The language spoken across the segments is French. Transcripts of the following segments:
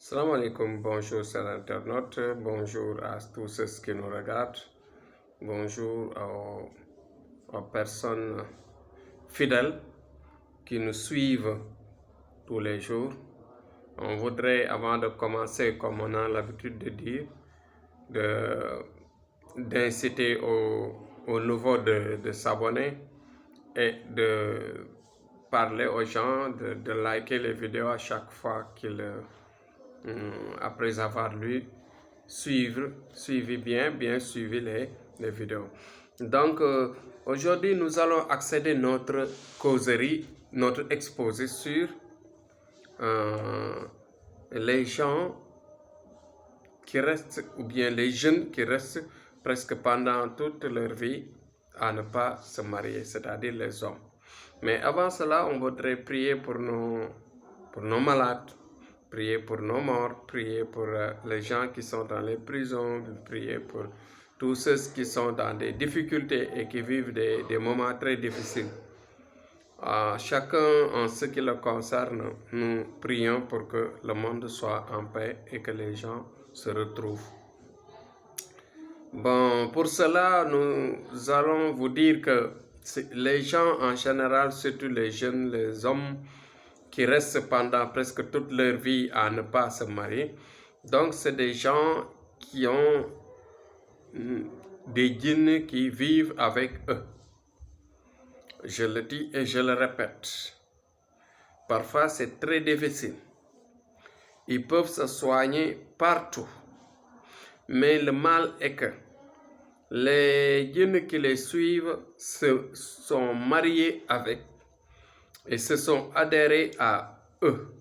Salam alaikum, bonjour chers internautes, bonjour à tous ceux qui nous regardent, bonjour aux personnes fidèles qui nous suivent tous les jours. On voudrait, avant de commencer, comme on a l'habitude de dire, d'inciter au nouveau de s'abonner et de parler aux gens, de liker les vidéos à chaque fois qu'ils après avoir lu, suivez bien suivi les vidéos. Donc, aujourd'hui, nous allons accéder à notre causerie, notre exposé sur les gens qui restent, ou bien les jeunes qui restent presque pendant toute leur vie à ne pas se marier, c'est-à-dire les hommes. Mais avant cela, on voudrait prier pour nos malades, prier pour nos morts, prier pour les gens qui sont dans les prisons, prier pour tous ceux qui sont dans des difficultés et qui vivent des moments très difficiles. Chacun en ce qui le concerne, nous prions pour que le monde soit en paix et que les gens se retrouvent. Bon, pour cela, nous allons vous dire que les gens en général, surtout les jeunes, les hommes, qui restent pendant presque toute leur vie à ne pas se marier. Donc, c'est des gens qui ont des djinns qui vivent avec eux. Je le dis et je le répète. Parfois, c'est très difficile. Ils peuvent se soigner partout. Mais le mal est que les djinns qui les suivent se sont mariés avec et se sont adhérés à eux.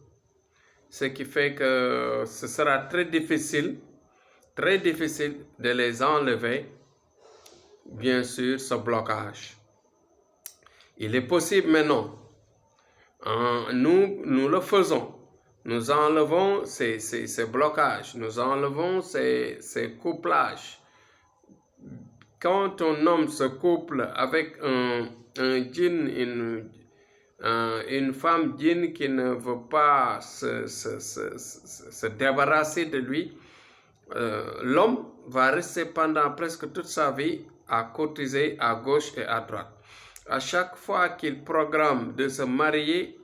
Ce qui fait que ce sera très difficile de les enlever, bien sûr, ce blocage. Il est possible maintenant, nous le faisons, nous enlevons ces blocages, nous enlevons ces couplages. Quand un homme se couple avec un djinn, une femme djinn qui ne veut pas se débarrasser de lui, l'homme va rester pendant presque toute sa vie à cotiser à gauche et à droite. À chaque fois qu'il programme de se marier,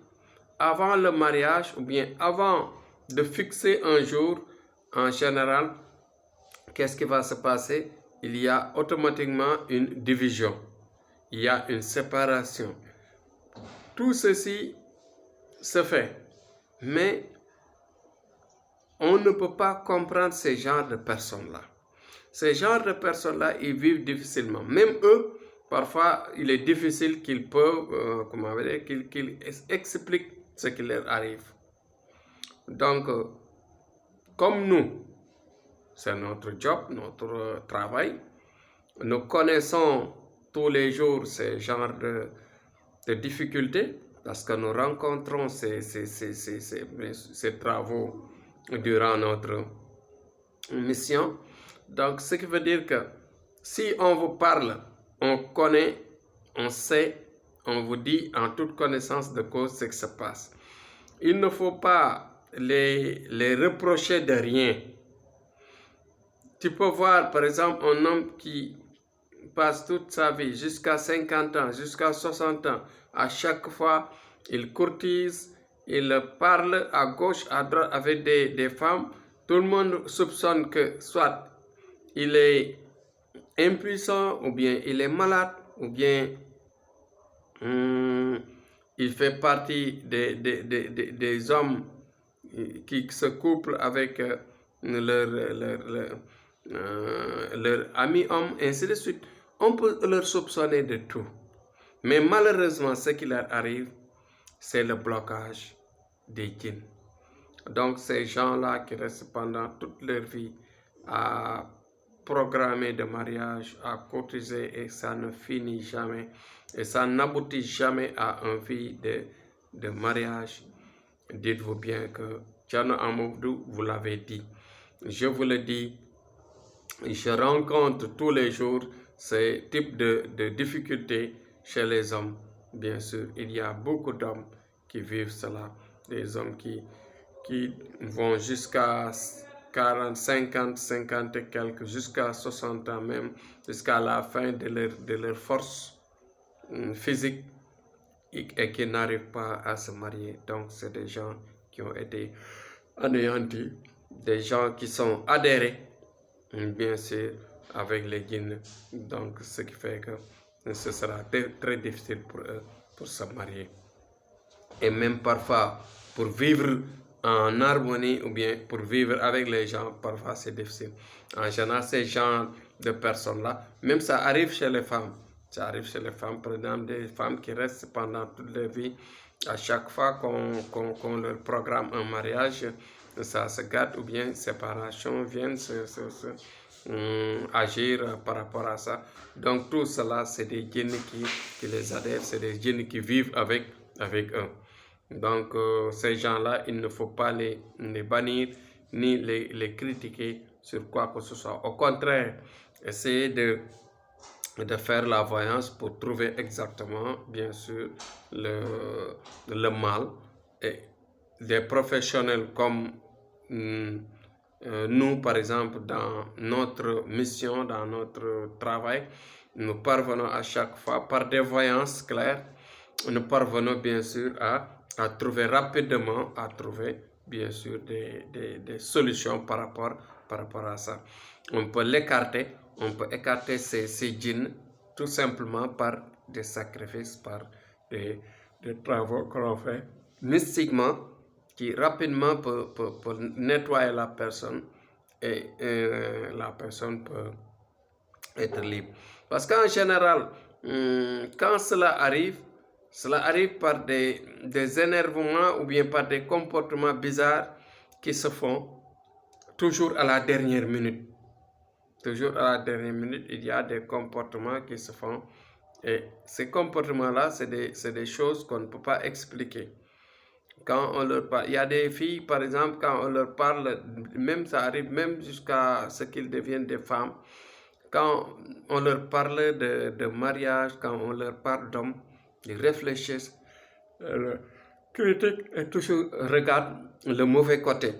avant le mariage ou bien avant de fixer un jour, en général, qu'est-ce qui va se passer? Il y a automatiquement une division, il y a une séparation. Tout ceci se fait, mais on ne peut pas comprendre ces genres de personnes-là. Ces genres de personnes-là, ils vivent difficilement. Même eux, parfois, il est difficile qu'ils peuvent, qu'ils expliquent ce qui leur arrive. Donc, comme nous, c'est notre job, notre travail, nous connaissons tous les jours ces genres de difficultés parce que nous rencontrons ces travaux durant notre mission. Donc, ce qui veut dire que si on vous parle, on connaît, on sait, on vous dit en toute connaissance de cause ce qui se passe. Il ne faut pas les reprocher de rien. Tu peux voir, par exemple, un homme qui passe toute sa vie, jusqu'à 50 ans, jusqu'à 60 ans, à chaque fois, il courtise, il parle à gauche, à droite avec des femmes. Tout le monde soupçonne que soit il est impuissant, ou bien il est malade, ou bien il fait partie des hommes qui se couplent avec leur ami homme, ainsi de suite. On peut leur soupçonner de tout. Mais malheureusement, ce qui leur arrive, c'est le blocage des djinns. Donc, ces gens-là qui restent pendant toute leur vie à programmer de mariage, à cotiser, et ça ne finit jamais, et ça n'aboutit jamais à un vie de mariage. Dites-vous bien que Thierno Amadou vous l'avait dit. Je vous le dis, je rencontre tous les jours ces types de difficultés chez les hommes. Bien sûr, il y a beaucoup d'hommes qui vivent cela, des hommes qui qui vont jusqu'à 40, 50, 50 et quelques, jusqu'à 60 ans même, jusqu'à la fin de leur force physique et qui n'arrivent pas à se marier. Donc, c'est des gens qui ont été anéantis, des gens qui sont adhérés, bien sûr, avec les djinns. Donc, ce qui fait que ce sera très difficile pour eux pour se marier. Et même parfois, pour vivre en harmonie ou bien pour vivre avec les gens, parfois c'est difficile. En général, ces genres de personnes-là, même ça arrive chez les femmes. Ça arrive chez les femmes, par exemple, des femmes qui restent pendant toute leur vie. À chaque fois qu'on leur programme un mariage, ça se gâte ou bien séparation viennent agir par rapport à ça. Donc tout cela, c'est des djinns qui les adhèrent, c'est des djinns qui vivent avec eux. Donc ces gens-là, il ne faut pas les bannir ni les critiquer sur quoi que ce soit. Au contraire, essayez de faire la voyance pour trouver exactement, bien sûr, le mal. Et des professionnels comme nous, par exemple, dans notre mission, dans notre travail, nous parvenons à chaque fois, par des voyances claires, nous parvenons bien sûr à trouver rapidement, bien sûr des solutions par rapport à ça. On peut l'écarter, on peut écarter ces djinns tout simplement par des sacrifices, par des travaux que l'on fait mystiquement, qui rapidement peut nettoyer la personne et la personne peut être libre. Parce qu'en général, quand cela arrive par des énervements ou bien par des comportements bizarres qui se font toujours à la dernière minute. Toujours à la dernière minute, il y a des comportements qui se font. Et ces comportements-là, c'est des choses qu'on ne peut pas expliquer. Quand on leur parle, il y a des filles, par exemple, quand on leur parle, même ça arrive même jusqu'à ce qu'ils deviennent des femmes. Quand on leur parle de mariage, quand on leur parle d'hommes, ils réfléchissent, critiquent et toujours regardent le mauvais côté.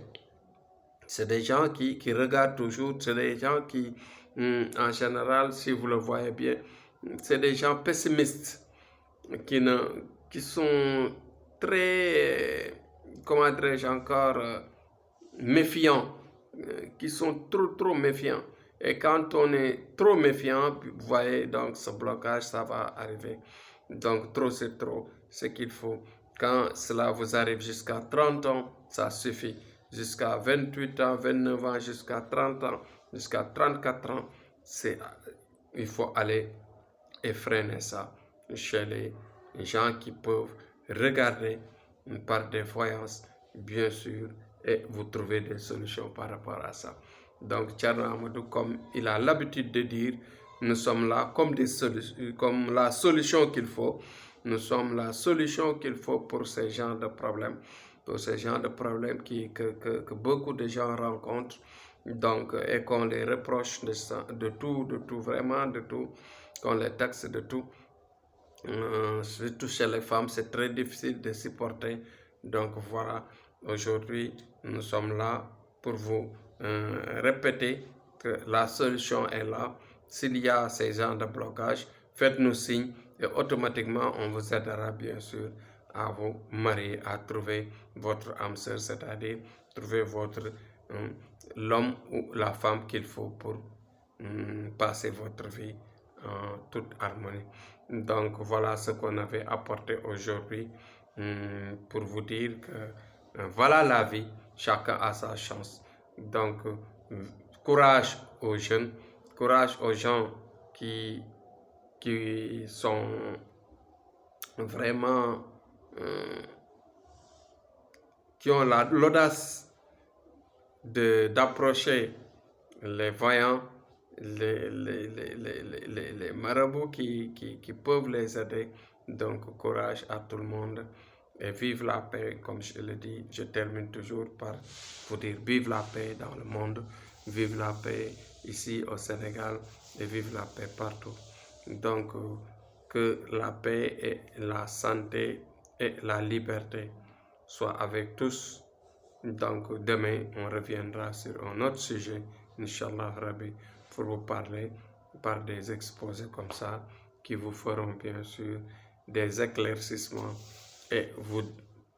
C'est des gens qui regardent toujours, c'est des gens qui, en général, si vous le voyez bien, c'est des gens pessimistes qui sont très, comment dirais-je encore, méfiants, qui sont trop méfiants. Et quand on est trop méfiant, vous voyez, donc ce blocage, ça va arriver. Donc trop, c'est trop, ce qu'il faut. Quand cela vous arrive jusqu'à 30 ans, ça suffit. Jusqu'à 28 ans, 29 ans, jusqu'à 30 ans, jusqu'à 34 ans, il faut aller et freiner ça chez les gens qui peuvent regarder par des voyances, bien sûr, et vous trouver des solutions par rapport à ça. Donc, Thierno Amadou, comme il a l'habitude de dire, nous sommes là comme la solution qu'il faut. Nous sommes la solution qu'il faut pour ces genres de problèmes, que beaucoup de gens rencontrent. Donc, et qu'on les reproche de tout, vraiment de tout, qu'on les taxe de tout. Surtout chez les femmes, c'est très difficile de supporter. Donc voilà, aujourd'hui, nous sommes là pour vous répéter que la solution est là. S'il y a ces genres de blocage, faites-nous signe et automatiquement, on vous aidera bien sûr à vous marier, à trouver votre âme sœur, c'est-à-dire trouver l'homme ou la femme qu'il faut pour passer votre vie en toute harmonie. Donc voilà ce qu'on avait apporté aujourd'hui pour vous dire que voilà la vie, chacun a sa chance. Donc courage aux jeunes, courage aux gens qui sont vraiment, qui ont l'audace d'approcher les voyants, les marabouts qui peuvent les aider. Donc courage à tout le monde et vive la paix. Comme je le dis, je termine toujours par vous dire vive la paix dans le monde, vive la paix ici au Sénégal et vive la paix partout. Donc que la paix et la santé et la liberté soient avec tous Donc demain, on reviendra sur un autre sujet, Inch'Allah Rabbi, pour vous parler par des exposés comme ça, qui vous feront bien sûr des éclaircissements et vous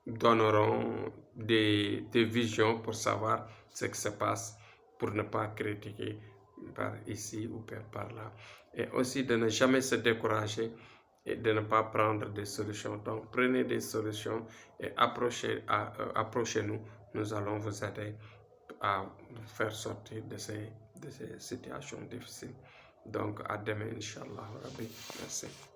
donneront des visions pour savoir ce qui se passe, pour ne pas critiquer par ici ou par là. Et aussi de ne jamais se décourager et de ne pas prendre des solutions. Donc prenez des solutions et approchez-nous. Nous allons vous aider à faire sortir de ces situations difficiles. Donc à demain, Inch'Allah Rabbi. Merci.